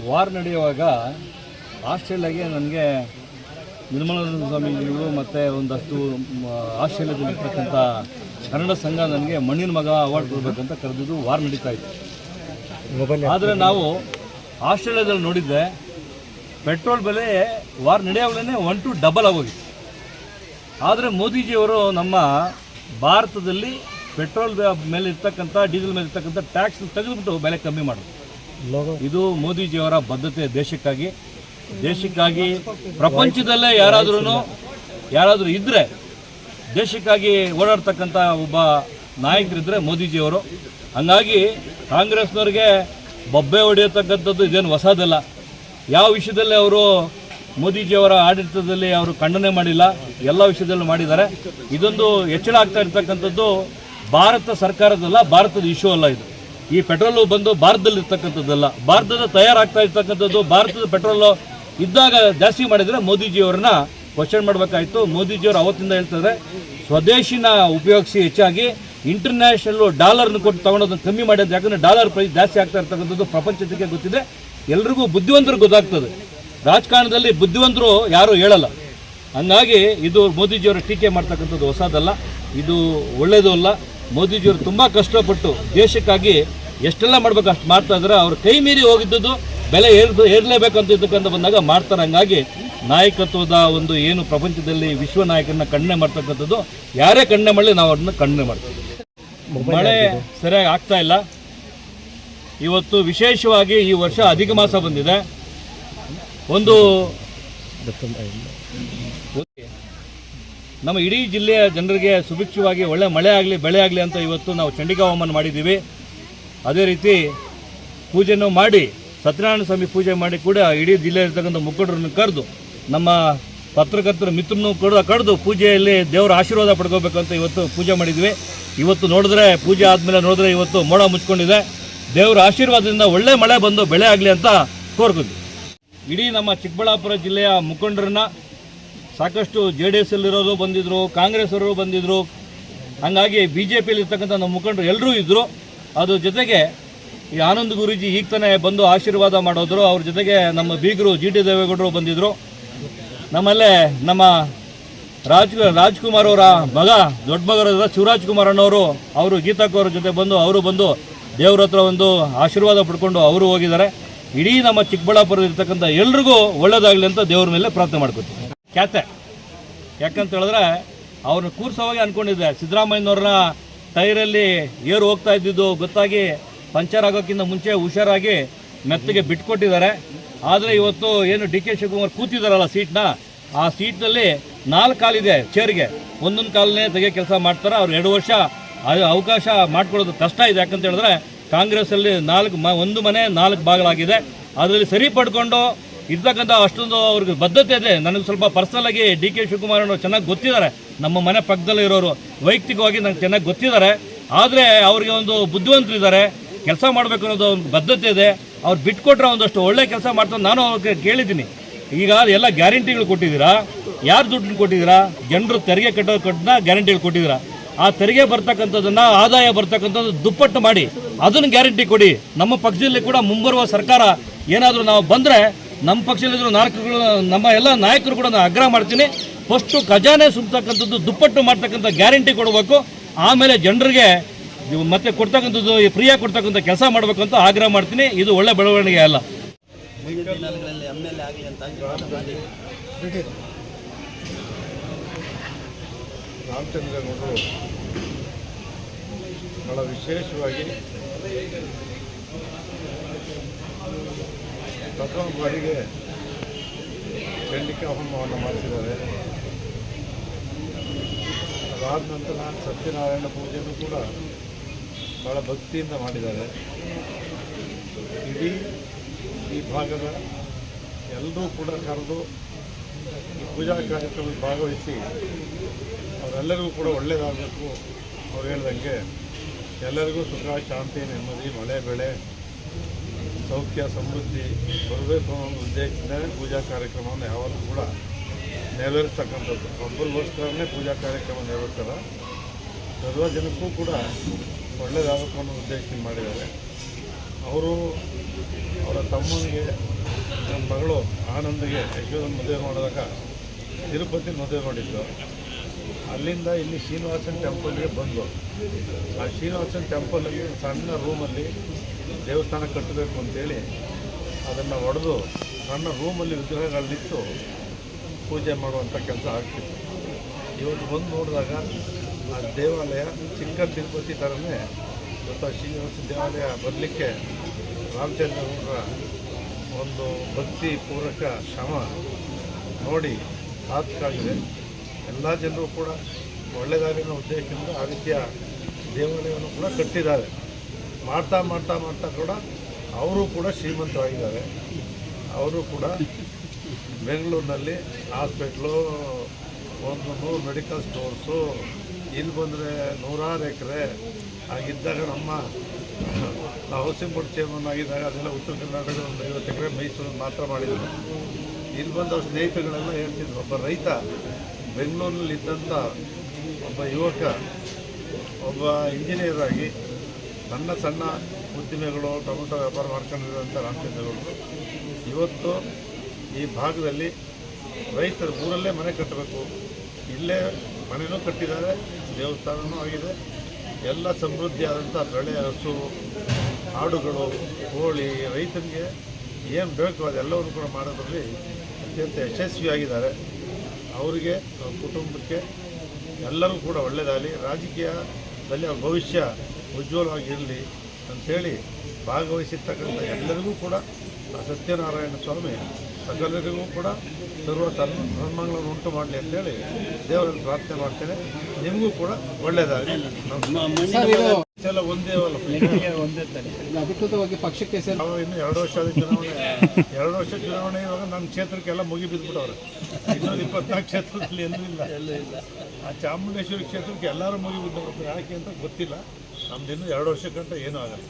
War ನಡೆಯುವಾಗ ಆಸ್ಟ್ರೇಲಿಯಾಗೆ ನನಗೆ ನಿರ್ಮಲಾನಂದ ಸ್ವಾಮೀಜಿಗಳು ಮತ್ತು ಒಂದಷ್ಟು ಆಸ್ಟ್ರೇಲಿಯಾದಲ್ಲಿರ್ತಕ್ಕಂಥ ಕನ್ನಡ ಸಂಘ ನನಗೆ ಮಣ್ಣಿನ ಮಗ ಅವಾರ್ಡ್ ಕೊಡಬೇಕಂತ ಕರೆದಿದ್ದು ವಾರ್ ನಡೀತಾ ಇತ್ತು. ಆದರೆ ನಾವು ಆಸ್ಟ್ರೇಲಿಯಾದಲ್ಲಿ ನೋಡಿದ್ದೆ ಪೆಟ್ರೋಲ್ ಬೆಲೆ ವಾರ್ ನಡೆಯೋವಾಗಲೇ 1 to 2 ಆಗೋಗಿತ್ತು. ಆದರೆ ಮೋದಿಜಿಯವರು ನಮ್ಮ ಭಾರತದಲ್ಲಿ ಪೆಟ್ರೋಲ್ ಮೇಲೆ ಇರ್ತಕ್ಕಂಥ ಡೀಸೆಲ್ ಮೇಲೆ ಇರ್ತಕ್ಕಂಥ ಟ್ಯಾಕ್ಸ್ ತೆಗೆದುಬಿಟ್ಟು ಬೆಲೆ ಕಮ್ಮಿ ಮಾಡೋದು. ಇದು ಮೋದಿಜಿಯವರ ಬದ್ಧತೆ. ದೇಶಕ್ಕಾಗಿ ಪ್ರಪಂಚದಲ್ಲೇ ಯಾರಾದರೂ ಇದ್ದರೆ ದೇಶಕ್ಕಾಗಿ ಓಡಾಡ್ತಕ್ಕಂಥ ಒಬ್ಬ ನಾಯಕರಿದ್ದರೆ ಮೋದಿಜಿಯವರು. ಹಂಗಾಗಿ ಕಾಂಗ್ರೆಸ್ನವ್ರಿಗೆ ಬೊಬ್ಬೆ ಹೊಡೆಯತಕ್ಕಂಥದ್ದು ಇದೇನು ಹೊಸದಲ್ಲ. ಯಾವ ವಿಷಯದಲ್ಲಿ ಅವರು ಮೋದಿಜಿಯವರ ಆಡಳಿತದಲ್ಲಿ ಅವರು ಖಂಡನೆ ಮಾಡಿಲ್ಲ, ಎಲ್ಲ ವಿಷಯದಲ್ಲೂ ಮಾಡಿದ್ದಾರೆ. ಇದೊಂದು ಹೆಚ್ಚಳ ಆಗ್ತಾ ಇರ್ತಕ್ಕಂಥದ್ದು ಭಾರತ ಸರ್ಕಾರದಲ್ಲ, ಭಾರತದ ಇಶ್ಯೂ ಅಲ್ಲ. ಇದು ಈ ಪೆಟ್ರೋಲು ಬಂದು ಭಾರತದಲ್ಲಿ ಇರ್ತಕ್ಕಂಥದ್ದಲ್ಲ, ಭಾರತದ ತಯಾರಾಗ್ತಾ ಇರ್ತಕ್ಕಂಥದ್ದು. ಭಾರತದ ಪೆಟ್ರೋಲು ಇದ್ದಾಗ ಜಾಸ್ತಿ ಮಾಡಿದರೆ ಮೋದಿಜಿಯವ್ರನ್ನ ಕ್ವಶನ್ ಮಾಡಬೇಕಾಯಿತು. ಮೋದಿಜಿಯವರು ಅವತ್ತಿಂದ ಹೇಳ್ತಾರೆ ಸ್ವದೇಶಿನ ಉಪಯೋಗಿಸಿ ಹೆಚ್ಚಾಗಿ ಇಂಟರ್ನ್ಯಾಷನಲ್ ಡಾಲರ್ನ ಕೊಟ್ಟು ತೊಗೊಳೋದನ್ನು ಕಮ್ಮಿ ಮಾಡೋದು. ಯಾಕಂದರೆ ಡಾಲರ್ ಪ್ರೈಸ್ ಜಾಸ್ತಿ ಆಗ್ತಾ ಇರ್ತಕ್ಕಂಥದ್ದು ಪ್ರಪಂಚಕ್ಕೆ ಗೊತ್ತಿದೆ, ಎಲ್ರಿಗೂ ಬುದ್ಧಿವಂತರು ಗೊತ್ತಾಗ್ತದೆ. ರಾಜಕಾರಣದಲ್ಲಿ ಬುದ್ಧಿವಂತರು ಯಾರೂ ಹೇಳಲ್ಲ. ಹಂಗಾಗಿ ಇದು ಮೋದಿಜಿಯವರು ಟೀಕೆ ಮಾಡ್ತಕ್ಕಂಥದ್ದು ಹೊಸದಲ್ಲ, ಇದು ಒಳ್ಳೆಯದು ಅಲ್ಲ. ಮೋದಿಜಿಯವರು ತುಂಬ ಕಷ್ಟಪಟ್ಟು ದೇಶಕ್ಕಾಗಿ ಎಷ್ಟೆಲ್ಲ ಮಾಡಬೇಕು ಅಷ್ಟು ಮಾಡ್ತಾ ಇದ್ದಾರೆ. ಅವ್ರ ಕೈ ಮೀರಿ ಹೋಗಿದ್ದು ಬೆಲೆ ಏರಲೇಬೇಕು ಅಂತ ಬಂದಾಗ ಮಾಡ್ತಾರೆ. ಹಂಗಾಗಿ ನಾಯಕತ್ವದ ಒಂದು ಏನು ಪ್ರಪಂಚದಲ್ಲಿ ವಿಶ್ವ ನಾಯಕರನ್ನ ಖಂಡನೆ ಮಾಡ್ತಕ್ಕಂಥದ್ದು ಯಾರೇ ಖಂಡನೆ ಮಾಡಲಿ ನಾವು ಅದನ್ನು ಖಂಡನೆ ಮಾಡ್ತೀವಿ. ಮಳೆ ಸರಿಯಾಗಿ ಆಗ್ತಾ ಇಲ್ಲ. ಇವತ್ತು ವಿಶೇಷವಾಗಿ ಈ ವರ್ಷ ಅಧಿಕ ಮಾಸ ಬಂದಿದೆ. ನಮ್ಮ ಇಡೀ ಜಿಲ್ಲೆಯ ಜನರಿಗೆ ಸುಭಿಕ್ಷವಾಗಿ ಒಳ್ಳೆ ಮಳೆ ಆಗಲಿ ಬೆಳೆ ಆಗಲಿ ಅಂತ ಇವತ್ತು ನಾವು ಚಂಡಿಕಾ ಹೋಮನ ಮಾಡಿದ್ದೀವಿ. ಅದೇ ರೀತಿ ಪೂಜೆನೂ ಮಾಡಿ ಸತ್ಯನಾರಾಯಣ ಸ್ವಾಮಿ ಪೂಜೆ ಮಾಡಿ ಕೂಡ ಇಡೀ ಜಿಲ್ಲೆಯಲ್ಲಿರ್ತಕ್ಕಂಥ ಮುಖಂಡರನ್ನು ಕರೆದು ನಮ್ಮ ಪತ್ರಕರ್ತರ ಮಿತ್ರನೂ ಕೂಡ ಕರೆದು ಪೂಜೆಯಲ್ಲಿ ದೇವರ ಆಶೀರ್ವಾದ ಪಡ್ಕೋಬೇಕು ಅಂತ ಇವತ್ತು ಪೂಜೆ ಮಾಡಿದ್ವಿ. ಇವತ್ತು ನೋಡಿದ್ರೆ ಪೂಜೆ ಆದಮೇಲೆ ನೋಡಿದ್ರೆ ಇವತ್ತು ಮೋಡ ಮುಚ್ಕೊಂಡಿದೆ. ದೇವರ ಆಶೀರ್ವಾದದಿಂದ ಒಳ್ಳೆ ಮಳೆ ಬಂದು ಬೆಳೆ ಆಗಲಿ ಅಂತ ಕೋರ್ಕೊಂಡ್ವಿ. ಇಡೀ ನಮ್ಮ ಚಿಕ್ಕಬಳ್ಳಾಪುರ ಜಿಲ್ಲೆಯ ಮುಖಂಡರನ್ನ ಸಾಕಷ್ಟು JDS ಅಲ್ಲಿರೋರು ಬಂದಿದ್ದರು, ಕಾಂಗ್ರೆಸ್ ಅವರು ಬಂದಿದ್ದರು. ಹಾಗಾಗಿ BJPಯಲ್ಲಿ ಇರ್ತಕ್ಕಂಥ ನಮ್ಮ ಮುಖಂಡರು ಎಲ್ಲರೂ ಇದ್ದರು. ಅದ್ರ ಜೊತೆಗೆ ಈ ಆನಂದ್ ಗುರೂಜಿ ಈಗ ತಾನೇ ಬಂದು ಆಶೀರ್ವಾದ ಮಾಡೋದ್ರು. ಅವ್ರ ಜೊತೆಗೆ ನಮ್ಮ ಬೀಗರು GT ದೇವೇಗೌಡರು ಬಂದಿದ್ದರು. ನಮ್ಮಲ್ಲೇ ನಮ್ಮ ರಾಜ್ಕುಮಾರ್ ಅವರ ಮಗ ದೊಡ್ಡ ಮಗರಾದ ಶಿವರಾಜ್ ಕುಮಾರ್ ಅಣ್ಣವರು ಅವರು ಗೀತಾಕವ್ರ ಜೊತೆ ಅವರು ಬಂದು ದೇವ್ರ ಹತ್ರ ಒಂದು ಆಶೀರ್ವಾದ ಪಡ್ಕೊಂಡು ಅವರು ಹೋಗಿದ್ದಾರೆ. ಇಡೀ ನಮ್ಮ ಚಿಕ್ಕಬಳ್ಳಾಪುರದಲ್ಲಿ ಇರ್ತಕ್ಕಂಥ ಎಲ್ರಿಗೂ ಒಳ್ಳೇದಾಗಲಿ ಅಂತ ದೇವ್ರ ಮೇಲೆ ಪ್ರಾರ್ಥನೆ ಮಾಡ್ಕೊತೀವಿ. ಖ್ಯಾತೆ ಯಾಕಂತ ಹೇಳಿದ್ರೆ ಅವ್ರನ್ನ ಕೂರ್ಸೋವಾಗಿ ಅಂದ್ಕೊಂಡಿದ್ದೆ. ಸಿದ್ದರಾಮಯ್ಯನವ್ರನ್ನ ಟೈರಲ್ಲಿ ಏರು ಹೋಗ್ತಾ ಇದ್ದಿದ್ದು ಗೊತ್ತಾಗಿ ಪಂಚರ್ ಆಗೋಕ್ಕಿಂತ ಮುಂಚೆ ಹುಷಾರಾಗಿ ಮೆತ್ತಗೆ ಬಿಟ್ಕೊಟ್ಟಿದ್ದಾರೆ. ಆದರೆ ಇವತ್ತು ಏನು DK ಶಿವಕುಮಾರ್ ಕೂತಿದ್ದಾರಲ್ಲ ಸೀಟ್ನ, ಆ ಸೀಟ್ನಲ್ಲಿ 4 ಕಾಲಿದೆ ಚೇರ್ಗೆ, ಒಂದೊಂದು ಕಾಲನ್ನೇ ತೆಗೆ ಕೆಲಸ ಮಾಡ್ತಾರೆ. ಅವ್ರು 2 ವರ್ಷ ಅವಕಾಶ ಮಾಡ್ಕೊಳ್ಳೋದು ಕಷ್ಟ ಇದೆ. ಯಾಕಂತ ಹೇಳಿದ್ರೆ ಕಾಂಗ್ರೆಸ್ಸಲ್ಲಿ 1 ಮನೆ 4 ಬಾಗಿಲಾಗಿದೆ. ಅದರಲ್ಲಿ ಸರಿ ಪಡ್ಕೊಂಡು ಇರ್ತಕ್ಕಂಥ ಅಷ್ಟೊಂದು ಅವ್ರಿಗೆ ಬದ್ಧತೆ ಇದೆ. ನನಗೆ ಸ್ವಲ್ಪ ಪರ್ಸನಲಾಗಿ DK ಶಿವಕುಮಾರ್ ಅವರು ಚೆನ್ನಾಗಿ ಗೊತ್ತಿದ್ದಾರೆ. ನಮ್ಮ ಮನೆ ಪಕ್ಕದಲ್ಲೇ ಇರೋರು ವೈಯಕ್ತಿಕವಾಗಿ ನನಗೆ ಚೆನ್ನಾಗಿ ಗೊತ್ತಿದ್ದಾರೆ. ಆದರೆ ಅವ್ರಿಗೆ ಒಂದು ಬುದ್ಧಿವಂತರಿದ್ದಾರೆ, ಕೆಲಸ ಮಾಡಬೇಕು ಅನ್ನೋದು ಒಂದು ಬದ್ಧತೆ ಇದೆ. ಅವ್ರು ಬಿಟ್ಕೊಟ್ರೆ ಒಂದಷ್ಟು ಒಳ್ಳೆ ಕೆಲಸ ಮಾಡ್ತಾರೆ. ನಾನು ಅವ್ರಿಗೆ ಕೇಳಿದ್ದೀನಿ, ಈಗ ಎಲ್ಲ ಗ್ಯಾರಂಟಿಗಳು ಕೊಟ್ಟಿದ್ದೀರಾ, ಯಾರು ದುಡ್ಡನ್ನು ಕೊಟ್ಟಿದ್ದೀರಾ? ಜನರು ತೆರಿಗೆ ಕಟ್ಟೋದನ್ನ ಗ್ಯಾರಂಟಿಗಳು ಕೊಟ್ಟಿದ್ದೀರಾ. ಆ ತೆರಿಗೆ ಬರ್ತಕ್ಕಂಥದ್ದನ್ನು ಆದಾಯ ಬರ್ತಕ್ಕಂಥದ್ದು ದುಪ್ಪಟ್ಟು ಮಾಡಿ ಅದನ್ನು ಗ್ಯಾರಂಟಿ ಕೊಡಿ. ನಮ್ಮ ಪಕ್ಷದಲ್ಲಿ ಕೂಡ ಮುಂಬರುವ ಸರ್ಕಾರ ಏನಾದರೂ ನಾವು ಬಂದರೆ ನಮ್ಮ ಪಕ್ಷದಲ್ಲಿರೋ ನಾಯಕರುಗಳು, ನಮ್ಮ ಎಲ್ಲ ನಾಯಕರು ಕೂಡ ನಾನು ಆಗ್ರಹ ಮಾಡ್ತೀನಿ, ಫಸ್ಟು ಖಜಾನೆ ಸುತ್ತಕ್ಕಂಥದ್ದು ದುಪ್ಪಟ್ಟು ಮಾಡ್ತಕ್ಕಂಥ ಗ್ಯಾರಂಟಿ ಕೊಡಬೇಕು. ಆಮೇಲೆ ಜನರಿಗೆ ಮತ್ತೆ ಕೊಡ್ತಕ್ಕಂಥದ್ದು ಫ್ರೀಯಾಗಿ ಕೊಡ್ತಕ್ಕಂಥ ಕೆಲಸ ಮಾಡಬೇಕು ಅಂತ ಆಗ್ರಹ ಮಾಡ್ತೀನಿ. ಇದು ಒಳ್ಳೆ ಬೆಳವಣಿಗೆ ಅಲ್ಲ. ರಾಮಚಂದ್ರನವರು ಬಹಳ ವಿಶೇಷವಾಗಿ ಪ್ರಥಮ ಬಾರಿಗೆ ಚಂಡಿಕಾ ಹೋಮವನ್ನು ಮಾಡಿಸಿದ್ದಾರೆ. ಅದಾದ ನಂತರ ಸತ್ಯನಾರಾಯಣ ಪೂಜೆಯೂ ಕೂಡ ಭಾಳ ಭಕ್ತಿಯಿಂದ ಮಾಡಿದ್ದಾರೆ. ಇಡೀ ಈ ಭಾಗದ ಎಲ್ಲರೂ ಕೂಡ ಕರೆದು ಈ ಪೂಜಾ ಕಾರ್ಯಕ್ರಮದಲ್ಲಿ ಭಾಗವಹಿಸಿ ಅವರೆಲ್ಲರಿಗೂ ಕೂಡ ಒಳ್ಳೆಯದಾಗಬೇಕು. ಅವ್ರು ಹೇಳ್ದಂಗೆ ಎಲ್ಲರಿಗೂ ಸುಖ, ಶಾಂತಿ, ನೆಮ್ಮದಿ, ಮಳೆ ಬೆಳೆ, ಸೌಖ್ಯ, ಸಮೃದ್ಧಿ ಬರಬೇಕು ಅನ್ನೋ ಒಂದು ಉದ್ದೇಶದಿಂದ ಪೂಜಾ ಕಾರ್ಯಕ್ರಮವನ್ನು ಯಾವಾಗಲೂ ಕೂಡ ನೆರವೇರಿಸ್ತಕ್ಕಂಥದ್ದು. ಒಬ್ಬರಿಗೋಸ್ಕರನೇ ಪೂಜಾ ಕಾರ್ಯಕ್ರಮ ನೆರವೇರಿಸ್ತಾರೆ. ಸರ್ವ ಜನಕ್ಕೂ ಕೂಡ ಒಳ್ಳೆಯದಾಗಬೇಕು ಅನ್ನೋ ಉದ್ದೇಶದಿಂದ ಮಾಡಿದ್ದಾರೆ. ಅವರು ಅವರ ತಮ್ಮನಿಗೆ ನನ್ನ ಮಗಳು ಆನಂದಿಗೆ ಯಶೋಧನ ಮದುವೆ ಮಾಡಿದಾಗ ತಿರುಪತಿ ಮದುವೆ ಮಾಡಿದ್ದು. ಅಲ್ಲಿಂದ ಇಲ್ಲಿ ಶ್ರೀನಿವಾಸನ ಟೆಂಪಲ್ಗೆ ಬಂದು ಆ ಶ್ರೀನಿವಾಸನ ಟೆಂಪಲಲ್ಲಿ ಸಣ್ಣ ರೂಮಲ್ಲಿ ದೇವಸ್ಥಾನ ಕಟ್ಟಬೇಕು ಅಂತೇಳಿ ಅದನ್ನು ಒಡೆದು ಸಣ್ಣ ರೂಮಲ್ಲಿ ವಿಗ್ರಹಗಳನ್ನಿಟ್ಟು ಪೂಜೆ ಮಾಡುವಂಥ ಕೆಲಸ ಆಗ್ತಿತ್ತು. ಇವತ್ತು ಬಂದು ನೋಡಿದಾಗ ಆ ದೇವಾಲಯ ಚಿಕ್ಕ ತಿರುಪತಿ ಥರನೇ ಇವತ್ತು ಶ್ರೀನಿವಾಸ ದೇವಾಲಯ ಬರಲಿಕ್ಕೆ ರಾಮಚಂದ್ರಗೌಡರ ಒಂದು ಭಕ್ತಿ ಪೂರ್ವಕ ಶ್ರಮ ನೋಡಿ ಸಾರ್ಥಕಾಗಿದೆ. ಎಲ್ಲ ಜನರು ಕೂಡ ಒಳ್ಳೆಯದಾಗಿರೋ ಉದ್ದೇಶದಿಂದ ಆ ರೀತಿಯ ದೇವಾಲಯವನ್ನು ಕೂಡ ಕಟ್ಟಿದ್ದಾರೆ. ಮಾಡ್ತಾ ಮಾಡ್ತಾ ಮಾಡ್ತಾ ಕೂಡ ಅವರು ಕೂಡ ಶ್ರೀಮಂತರಾಗಿದ್ದಾರೆ. ಅವರು ಕೂಡ ಬೆಂಗಳೂರಿನಲ್ಲಿ ಹಾಸ್ಪಿಟ್ಲು, 100 ಮೆಡಿಕಲ್ ಸ್ಟೋರ್ಸು, ಇಲ್ಲಿ ಬಂದರೆ 100 ಎಕರೆ ಆಗಿದ್ದಾಗ ನಮ್ಮ ಹೌಸಿಂಗ್ ಬೋರ್ಡ್ ಚೇರ್ಮನ್ ಆಗಿದ್ದಾಗ ಅದೆಲ್ಲ ಉತ್ತರ ಕರ್ನಾಟಕದ ಒಂದು 50 ಎಕರೆ ಮೈಸೂರು ಮಾತ್ರ ಮಾಡಿದರು. ಇಲ್ಲಿ ಬಂದು ಅವ್ರ ಸ್ನೇಹಿತರುಗಳೆಲ್ಲ ಹೇಳ್ತಿದ್ರು, ಒಬ್ಬ ರೈತ ಬೆಂಗಳೂರಿನಲ್ಲಿ ಇದ್ದಂಥ ಒಬ್ಬ ಯುವಕ ಒಬ್ಬ ಇಂಜಿನಿಯರ್ ಆಗಿ ಸಣ್ಣ ಸಣ್ಣ ಉದ್ದಿಮೆಗಳು ಟೊಮೆಟೊ ವ್ಯಾಪಾರ ಮಾಡ್ಕೊಂಡಿರೋಂಥ ರಾಮಚಂದ್ರಗೌಡರು ಇವತ್ತು ಈ ಭಾಗದಲ್ಲಿ ರೈತರು ಊರಲ್ಲೇ ಮನೆ ಕಟ್ಟಬೇಕು, ಇಲ್ಲೇ ಮನೆಯೂ ಕಟ್ಟಿದ್ದಾರೆ, ದೇವಸ್ಥಾನವೂ ಆಗಿದೆ. ಎಲ್ಲ ಸಮೃದ್ಧಿಯಾದಂಥ ಬೆಳೆ, ಹಸು, ಆಡುಗಳು, ಕೋಳಿ, ರೈತನಿಗೆ ಏನು ಬೇಕು ಅದೆಲ್ಲವನ್ನು ಕೂಡ ಮಾಡೋದ್ರಲ್ಲಿ ಅತ್ಯಂತ ಯಶಸ್ವಿಯಾಗಿದ್ದಾರೆ. ಅವರಿಗೆ, ಅವ್ರ ಕುಟುಂಬಕ್ಕೆ ಎಲ್ಲರೂ ಕೂಡ ಒಳ್ಳೆಯದಾಗಲಿ, ರಾಜಕೀಯದಲ್ಲಿ ಅವ್ರ ಭವಿಷ್ಯ ಉಜ್ವಲವಾಗಿರಲಿ ಅಂಥೇಳಿ ಭಾಗವಹಿಸಿರ್ತಕ್ಕಂಥ ಎಲ್ಲರಿಗೂ ಕೂಡ ಸತ್ಯನಾರಾಯಣ ಸ್ವಾಮಿ ಸಕಲರಿಗೂ ಕೂಡ ಸರ್ವ ಸನ್ಮಾನಗಳನ್ನು ಉಂಟು ಮಾಡಲಿ ಅಂತೇಳಿ ದೇವರಲ್ಲಿ ಪ್ರಾರ್ಥನೆ ಮಾಡ್ತೇನೆ. ನಿಮಗೂ ಕೂಡ ಒಳ್ಳೆಯದಾಗಲಿ. ಎಲ್ಲ ಒಂದೇ ಅಧಿಕೃತವಾಗಿ ಪಕ್ಷಕ್ಕೆ ನಾವು ಇನ್ನು 2 ವರ್ಷದ ಚುನಾವಣೆ 2 ವರ್ಷ ಚುನಾವಣೆ ಇವಾಗ ನನ್ನ ಕ್ಷೇತ್ರಕ್ಕೆಲ್ಲ ಮುಗಿ ಬಿದ್ದುಬಿಟ್ಟವ್ರೆ. ಇನ್ನೊಂದು 24 ಕ್ಷೇತ್ರದಲ್ಲಿ ಎಲ್ಲೂ ಇಲ್ಲ. ಆ ಚಾಮುಂಡೇಶ್ವರಿ ಕ್ಷೇತ್ರಕ್ಕೆ ಎಲ್ಲರೂ ಮುಗಿ ಬಿದ್ದವರು ಯಾಕೆ ಅಂತ ಗೊತ್ತಿಲ್ಲ. ನಮ್ದು ಇನ್ನೂ 2 ವರ್ಷಕ್ಕಂತ ಏನೂ ಆಗಲ್ಲ.